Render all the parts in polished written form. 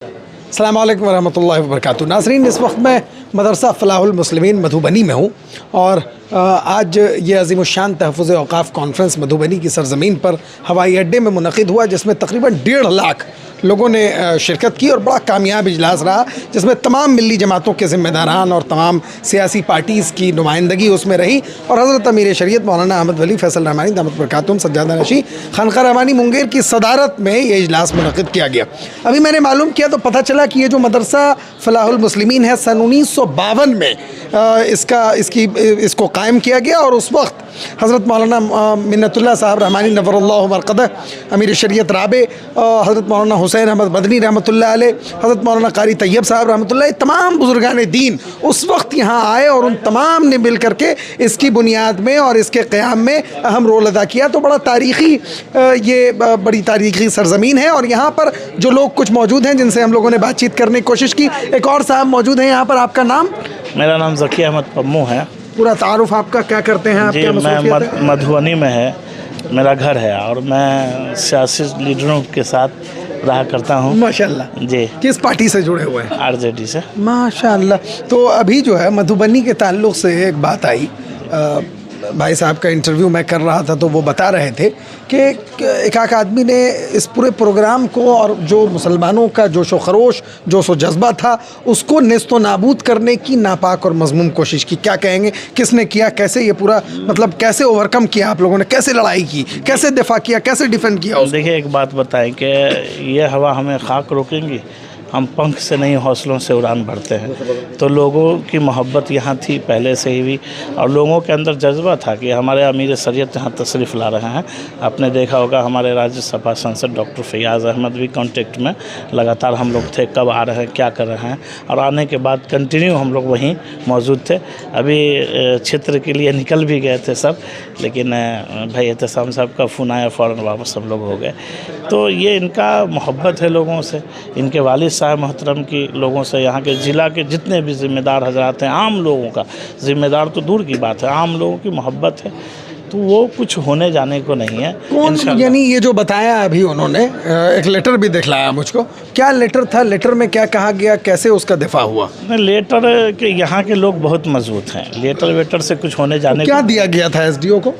अस्सलाम वालेकुम वरहमतुल्लाहि वबरकातुहू। नाज़रीन, इस वक्त मैं मदरसा फ़लाहुल मुस्लिमीन मधुबनी में हूँ और आज ये अज़ीमुश्शान तहफ़्फ़ुज़ औक़ाफ़ कॉन्फ्रेंस मधुबनी की सरज़मीन पर हवाई अड्डे में मुनक़िद हुआ, जिसमें तकरीबन 1.5 लाख लोगों ने शिरकत की और बड़ा कामयाब इजलास रहा, जिसमें तमाम मिली जमातों के ज़िम्मेदारान और तमाम सियासी पार्टीज़ की नुमाइंदगी उसमें रही और हज़रत अमीर शरीयत मौलाना अहमद वली फ़ैसल रहमानी दामत बरकातुहूम सज्जादा नशी खानक़ाह रहमानी मुंगेर की सदारत में ये इजलास मुनक़िद किया गया। अभी मैंने मालूम किया तो पता चला कि ये जो मदरसा फ़लाहुल मुस्लिमीन है सन 1952 में इसको कायम किया गया और उस वक्त हज़रत मौलाना मिन्नतुल्लाह साहब रहमानी नव्वरल्लाहु मरक़दह, अमीर शरीयत राबे, हज़रत मौलाना हुसैन अहमद मदनी रहमतुल्लाह अलैह, हज़रत मौलाना कारी तैयब साहब रहमतुल्लाह, तमाम बुज़ुर्गान दीन उस वक्त यहाँ आए और उन तमाम ने मिल करके इसकी बुनियाद में और इसके क़याम में अहम रोल अदा किया। तो बड़ा तारीख़ी ये बड़ी तारीख़ी सरज़मीन है और यहाँ पर जो लोग कुछ मौजूद हैं जिनसे हम लोगों ने बातचीत करने की कोशिश की, एक और साहब मौजूद हैं यहाँ पर। आपका नाम? मेरा नाम ज़की अहमद पम्मू है। पूरा तारुफ आपका, क्या करते हैं आप? जी, मैं मधुबनी में है मेरा घर है और मैं सियासी लीडरों के साथ रहा करता हूँ। माशाल्लाह जी। किस पार्टी से जुड़े हुए हैं? आरजेडी से। माशाल्लाह। तो अभी जो है मधुबनी के ताल्लुक़ से एक बात आई, भाई साहब का इंटरव्यू मैं कर रहा था तो वो बता रहे थे कि एक आदमी ने इस पूरे प्रोग्राम को और जो मुसलमानों का जोशो खरोश जोशो जज्बा था उसको नेस्तो नाबूद करने की नापाक और मज़मूम कोशिश की। क्या कहेंगे, किसने किया, कैसे ये पूरा मतलब कैसे ओवरकम किया आप लोगों ने, कैसे लड़ाई की, कैसे दिफा किया, कैसे डिफेंड किया? देखिए, एक बात बताएं कि ये हवा हमें खाक रोकेंगी, हम पंख से नहीं हौसलों से उड़ान भरते हैं। तो लोगों की मोहब्बत यहाँ थी पहले से ही भी और लोगों के अंदर जज्बा था कि हमारे अमीर शरीयत यहाँ तशरीफ़ ला रहे हैं। आपने देखा होगा हमारे राज्यसभा सांसद डॉक्टर फैयाज़ अहमद भी कांटेक्ट में लगातार हम लोग थे, कब आ रहे हैं, क्या कर रहे हैं, और आने के बाद कंटिन्यू हम लोग वहीं मौजूद थे। अभी क्षेत्र के लिए निकल भी गए थे सब, लेकिन भाई एहतसाम साहब का फ़ोन आया, फ़ौरन वापस हम लोग हो गए। तो ये इनका मोहब्बत है लोगों से, इनके वालिद साहब मोहतरम की लोगों से, यहाँ के ज़िला के जितने भी ज़िम्मेदार हजरात हैं, आम लोगों का, ज़िम्मेदार तो दूर की बात है, आम लोगों की मोहब्बत है, तो वो कुछ होने जाने को नहीं है। यानी ये जो बताया अभी उन्होंने, एक लेटर भी दिखलाया मुझको, क्या लेटर था, लेटर में क्या कहा गया, कैसे उसका दिफा हुआ? लेटर के यहाँ के लोग बहुत मजबूत हैं, लेटर वेटर से कुछ होने जाने क्या दिया गया था एसडीओ को?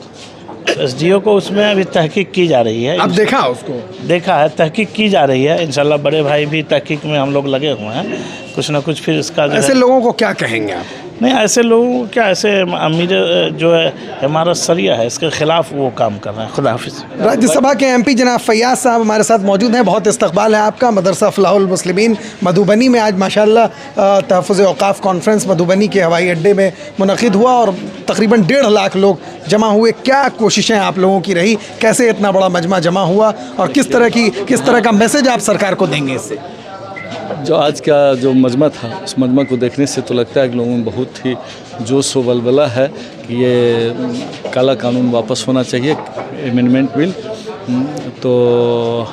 एसडीओ को उसमें अभी तहकीक की जा रही है। अब देखा उसको? देखा है, तहकीक की जा रही है। इंशाल्लाह बड़े भाई भी तहकीक में हम लोग लगे हुए हैं, कुछ ना कुछ फिर इसका। ऐसे लोगों को क्या कहेंगे आप? नहीं, ऐसे लोगों को क्या, ऐसे अमीर जो है हमारा सरिया है, इसके ख़िलाफ़ वो काम कर रहे हैं। खुदा हाफिज़। राज्यसभा के एमपी जनाब फैयाज़ साहब हमारे साथ मौजूद हैं। बहुत इस्तकबाल है आपका मदरसा फ़लाहुल मुस्लिमीन मधुबनी में। आज माशाल्लाह तहफ़्फ़ुज़ औक़ाफ़ कॉन्फ्रेंस मधुबनी के हवाई अड्डे में मुनक़िद हुआ और तकरीबन 1.5 लाख लोग जमा हुए। क्या कोशिशें आप लोगों की रही, कैसे इतना बड़ा मजमा जमा हुआ और किस तरह का मैसेज आप सरकार को देंगे इससे? जो आज का जो मजमा था, उस मजमा को देखने से तो लगता है कि लोगों में बहुत ही जोश व बलबला है कि ये काला कानून वापस होना चाहिए, अमेंडमेंट बिल। तो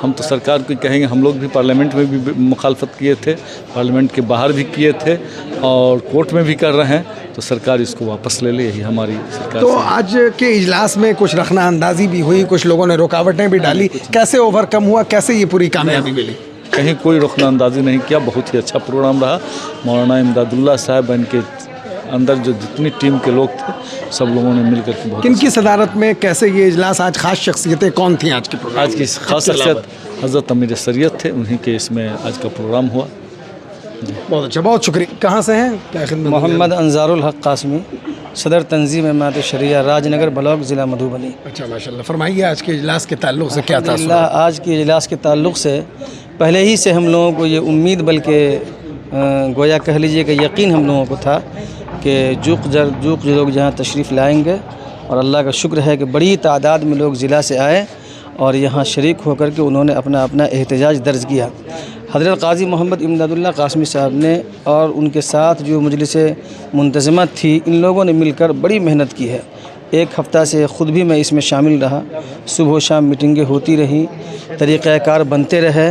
हम तो सरकार को कहेंगे, हम लोग भी पार्लियामेंट में भी मुखालफत किए थे, पार्लियामेंट के बाहर भी किए थे और कोर्ट में भी कर रहे हैं, तो सरकार इसको वापस ले ले, यही हमारी सरकार। तो आज के इजलास में कुछ रखना अंदाजी भी हुई, कुछ लोगों ने रुकावटें भी डाली, कैसे ओवरकम हुआ, कैसे ये पूरी कामयाबी मिली? कहीं कोई रोकना अंदाजी नहीं किया, बहुत ही अच्छा प्रोग्राम रहा। मौलाना इमदादुल्लाह साहब, इनके अंदर जो जितनी टीम के लोग थे, सब लोगों ने मिलकर के बहुत। किनकी सदारत में कैसे ये इजलास, आज ख़ास शख्सियतें कौन थी आज के प्रोग्राम? आज की ख़ास शख्सियत हज़रत अमीर शरीयत थे, उन्हीं के इसमें आज का प्रोग्राम हुआ। बहुत अच्छा, बहुत शुक्रिया। कहाँ से हैं? मोहम्मद अंजारुल हक कासमी, सदर तंजीम जमात शरिया, राजनगर ब्लॉक, ज़िला मधुबनी। अच्छा, माशाल्लाह। फरमाइए आज के इजलास के ताल्लुक़ से क्या था? आज के इजलास के ताल्लुक़ से पहले ही से हम लोगों को ये उम्मीद, बल्कि गोया कह लीजिए कि यकीन हम लोगों को था कि जुक लोग जहाँ तशरीफ़ लाएंगे और अल्लाह का शुक्र है कि बड़ी तादाद में लोग ज़िला से आए और यहाँ शरीक होकर के उन्होंने अपना अपना एहतजाज दर्ज किया। हज़रत क़ाज़ी मोहम्मद इमदादुल्लाह कासमी साहब ने और उनके साथ जो मजलिस मुंतज़िमा थी, इन लोगों ने मिलकर बड़ी मेहनत की है। एक हफ़्ता से ख़ुद भी मैं इसमें शामिल रहा, सुबह शाम मीटिंगें होती रहीं, तरीक़ाकार बनते रहे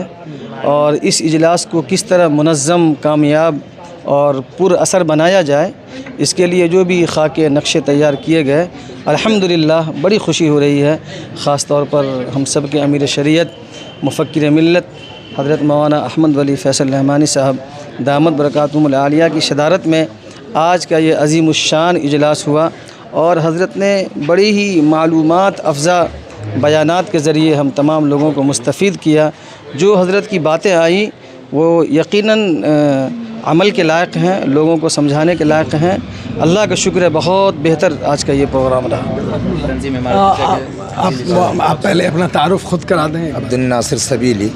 और इस इजलास को किस तरह मुनज़्ज़म, कामयाब और पुरअसर बनाया जाए, इसके लिए जो भी खाके नक्शे तैयार किए गए, अल्हम्दुलिल्लाह बड़ी खुशी हो रही है। ख़ास तौर पर हम सब के अमीर शरीयत, मुफ़क्किर मिल्लत हज़रत मौलाना अहमद वली फैसल रहमानी साहब दामद बरकातुहुमुल आलिया की शदारत में आज का ये अज़ीमुश्शान इजलास हुआ और हज़रत ने बड़ी ही मालूमात अफ़ज़ा बयानात के ज़रिए हम तमाम लोगों को मुस्तफ़ीद किया। जो हज़रत की बातें आई वो यकीनन अमल के लायक हैं, लोगों को समझाने के लायक हैं। अल्लाह का शुक्र है, बहुत बेहतर आज का ये प्रोग्राम रहा। आप पहले अपना तारुफ खुद करा दें। अब्दुल नासिर सबीली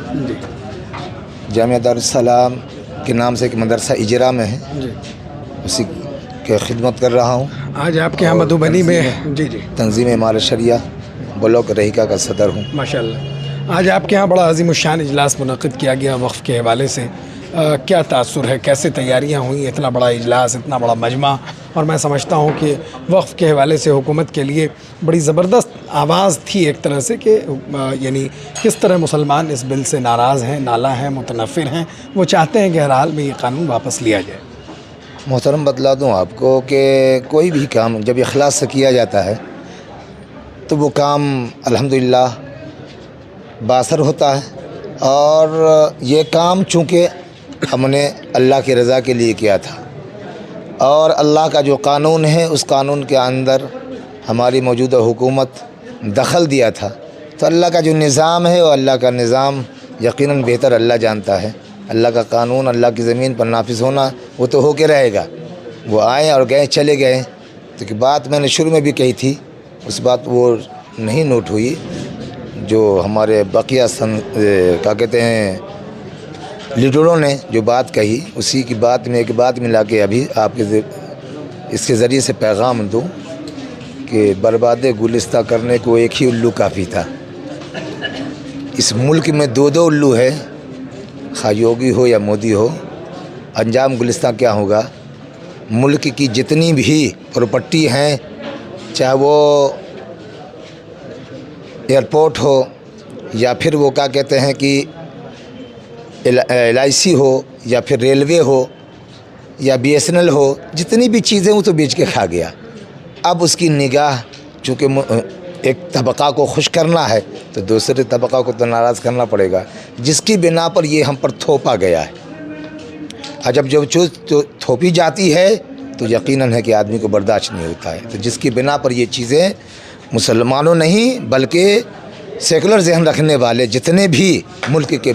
जामिया दारुस सलाम के नाम से एक मदरसा इजरा में है, उसी के खिदमत कर रहा हूँ। आज आपके यहाँ मधुबनी में जी तंजीम इमारत शरिया ब्लॉक रहीका का सदर हूँ। माशाल्लाह। आज आपके यहाँ बड़ा अज़ीमुश्शान इजलास मुनक़िद किया गया वक्फ़ के हवाले से, क्या तासुर है, कैसे तैयारियाँ हुई, इतना बड़ा इजलास, इतना बड़ा मजमा, और मैं समझता हूँ कि वक्फ़ के हवाले से हुकूमत के लिए बड़ी ज़बरदस्त आवाज़ थी एक तरह से कि यानी किस तरह मुसलमान इस बिल से नाराज़ हैं, नाला हैं, मुतनफ़िर हैं, वो चाहते हैं कि हर हाल में ये कानून वापस लिया जाए। मोहतरम बतला दूँ आपको कि कोई भी काम जब इखलास से किया जाता है तो वो काम अल्हम्दुलिल्लाह बासर होता है, और ये काम चूँकि हमने अल्लाह की रज़ा के लिए किया था और अल्लाह का जो कानून है उस कानून के अंदर हमारी मौजूदा हुकूमत दखल दिया था, तो अल्लाह का जो निज़ाम है वो अल्लाह का निज़ाम यकीनन बेहतर अल्लाह जानता है। अल्लाह का कानून अल्लाह की ज़मीन पर नाफिज होना वो तो होके रहेगा। वो आए और गए, चले गए, तो कि बात मैंने शुरू में भी कही थी, उस बात वो नहीं नोट हुई जो हमारे बकिया क्या कहते हैं लीडरों ने जो बात कही, उसी की बात में एक बात मिला के अभी आपके इसके ज़रिए से पैगाम दूँ कि बर्बाद गुलिस्ता करने को एक ही उल्लू काफ़ी था। इस मुल्क में दो दो उल्लू है, खा योगी हो या मोदी हो, अंजाम गुलिस्ता क्या होगा। मुल्क की जितनी भी प्रॉपर्टी हैं, चाहे वो एयरपोर्ट हो या फिर वो क्या कहते हैं कि LIC हो या फिर रेलवे हो या BSNL हो, जितनी भी चीज़ें वो तो बेच के खा गया। अब उसकी निगाह चूँकि एक तबका को खुश करना है तो दूसरे तबका को तो नाराज़ करना पड़ेगा, जिसकी बिना पर ये हम पर थोपा गया है। और जब चीज़ तो थोपी जाती है तो यकीनन है कि आदमी को बर्दाश्त नहीं होता है। तो जिसकी बिना पर ये चीज़ें मुसलमानों नहीं बल्कि सेकुलर जहन रखने वाले जितने भी मुल्क के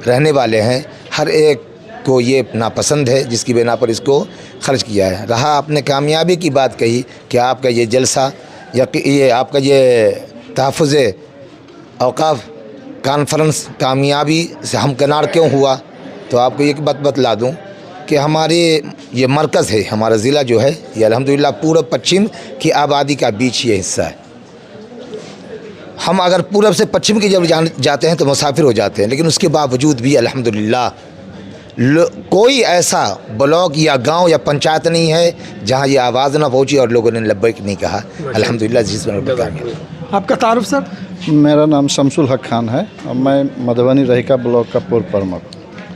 रहने वाले हैं, हर एक को ये नापसंद है, जिसकी बिना पर इसको खर्च किया है। रहा आपने कामयाबी की बात कही कि आपका ये जलसा या ये आपका ये तहफ़्फ़ुज़ औक़ाफ़ कॉन्फ्रेंस कामयाबी से हमकिनार क्यों हुआ, तो आपको एक बात बतला दूं कि हमारे ये मरकज़ है, हमारा ज़िला जो है ये अल्हम्दुलिल्लाह पूर्व पश्चिम की आबादी का बीच ये हिस्सा है। हम अगर पूरब से पश्चिम की जब जाते हैं तो मुसाफिर हो जाते हैं, लेकिन उसके बावजूद भी अल्हम्दुलिल्लाह कोई ऐसा ब्लॉक या गांव या पंचायत नहीं है जहां ये आवाज़ ना पहुंची और लोगों ने लब्बैक नहीं कहा। अल्हम्दुलिल्लाह जिसमें आपका तारुफ सर। मेरा नाम शमसुल हक खान है और मैं मधुबनी रहीका ब्लॉक का पूर्व प्रमुख।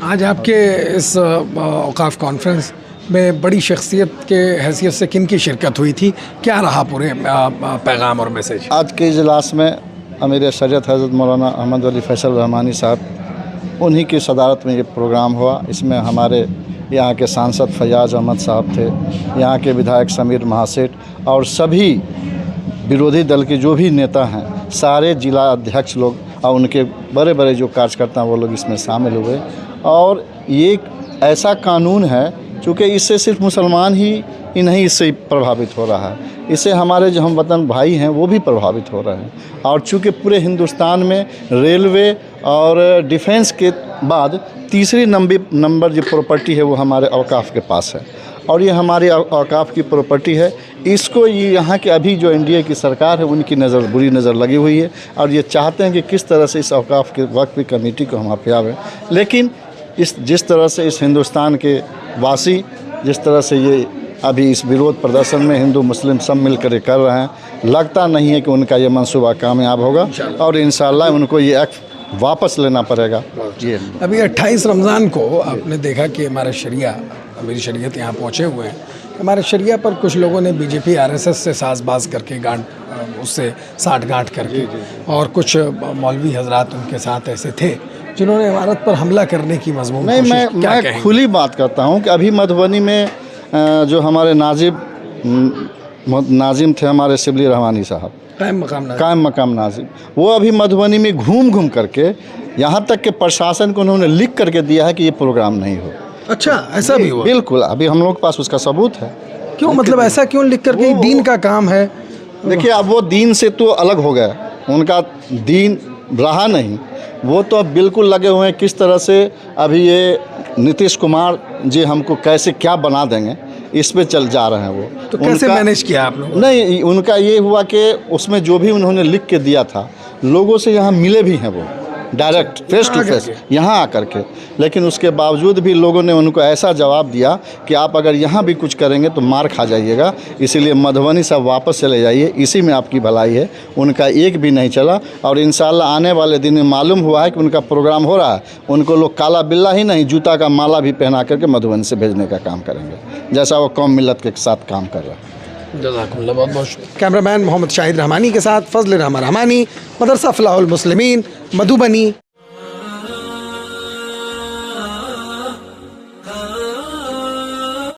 आज आपके इस औक़ाफ़ कॉन्फ्रेंस में बड़ी शख्सियत के हैसियत से किन की शिरकत हुई थी, क्या रहा पूरे पैगाम और मैसेज? आज के इजलास में अमीर शरीयत हज़रत मौलाना अहमद वली फैसल रहमानी साहब, उन्हीं की सदारत में ये प्रोग्राम हुआ। इसमें हमारे यहाँ के सांसद फयाज़ अहमद साहब थे, यहाँ के विधायक समीर महासेठ और सभी विरोधी दल के जो भी नेता हैं, सारे जिला अध्यक्ष लोग और उनके बड़े बड़े जो कार्यकर्ता वो लोग इसमें शामिल हुए। और ये एक ऐसा कानून है चूँकि इससे सिर्फ मुसलमान ही नहीं इससे प्रभावित हो रहा है, इससे हमारे जो हम वतन भाई हैं वो भी प्रभावित हो रहे हैं। और चूँकि पूरे हिंदुस्तान में रेलवे और डिफेंस के बाद तीसरी नंबर जो प्रॉपर्टी है वो हमारे औक़ाफ़ के पास है, और ये हमारे औक़ाफ़ की प्रॉपर्टी है। इसको ये यहाँ के अभी जो NDA की सरकार है उनकी बुरी नज़र लगी हुई है, और ये चाहते हैं कि किस तरह से इस औक़ाफ़ के वक्फ़ कमेटी को हम अपनावें। लेकिन जिस तरह से इस हिंदुस्तान के वासी जिस तरह से ये अभी इस विरोध प्रदर्शन में हिंदू मुस्लिम सब मिलकर कर रहे हैं, लगता नहीं है कि उनका ये मंसूबा कामयाब होगा, और इंशाअल्लाह उनको ये एक्ट वापस लेना पड़ेगा। ये अभी 28 रमज़ान को आपने देखा कि हमारा शरिया, अमीर शरीयत यहाँ पहुँचे हुए हैं। हमारे शरिया पर कुछ लोगों ने BJP RSS से साजबाज करके उससे साठ गांठ करके, और कुछ मौलवी हजरात उनके साथ ऐसे थे जिन्होंने इमारत पर हमला करने की मजमून नहीं, कोशिश की? क्या मैं कहेंगे? खुली बात करता हूँ कि अभी मधुबनी में जो हमारे नाजिम थे, हमारे शिबली रहमानी साहब, कायम मकाम ना कायम मकाम नाजिम, वो अभी मधुबनी में घूम घूम करके यहाँ तक के प्रशासन को उन्होंने लिख करके दिया है कि ये प्रोग्राम नहीं हो। अच्छा, ऐसा भी हुआ? बिल्कुल, अभी हम लोग के पास उसका सबूत है। क्यों, मतलब ऐसा क्यों लिख कर के? दीन का काम है। देखिए, अब वो दीन से तो अलग हो गया, उनका दीन रहा नहीं, वो तो अब बिल्कुल लगे हुए हैं किस तरह से अभी ये नीतीश कुमार जी हमको कैसे क्या बना देंगे, इस पे चल जा रहे हैं वो। तो कैसे मैनेज किया आप लोगों ने? नहीं, उनका ये हुआ कि उसमें जो भी उन्होंने लिख के दिया था, लोगों से यहाँ मिले भी हैं वो डायरेक्ट फेस टू फेस यहाँ आकर के, लेकिन उसके बावजूद भी लोगों ने उनको ऐसा जवाब दिया कि आप अगर यहाँ भी कुछ करेंगे तो मार खा जाइएगा, इसीलिए मधुबनी से वापस चले जाइए, इसी में आपकी भलाई है। उनका एक भी नहीं चला और इंशाल्लाह आने वाले दिन में मालूम हुआ है कि उनका प्रोग्राम हो रहा है, उनको लोग काला बिल्ला ही नहीं, जूता का माला भी पहना करके मधुबनी से भेजने का काम करेंगे, जैसा वो कौम मिलत के साथ काम कर रहा है। जज़ाकुमुल्लाह, बहुत बहुत शुक्रिया। कैमरामैन मोहम्मद शाहिद रहमानी के साथ फजल रहमान रहमानी, मदरसा फलाहुल मुस्लिमीन, मधुबनी।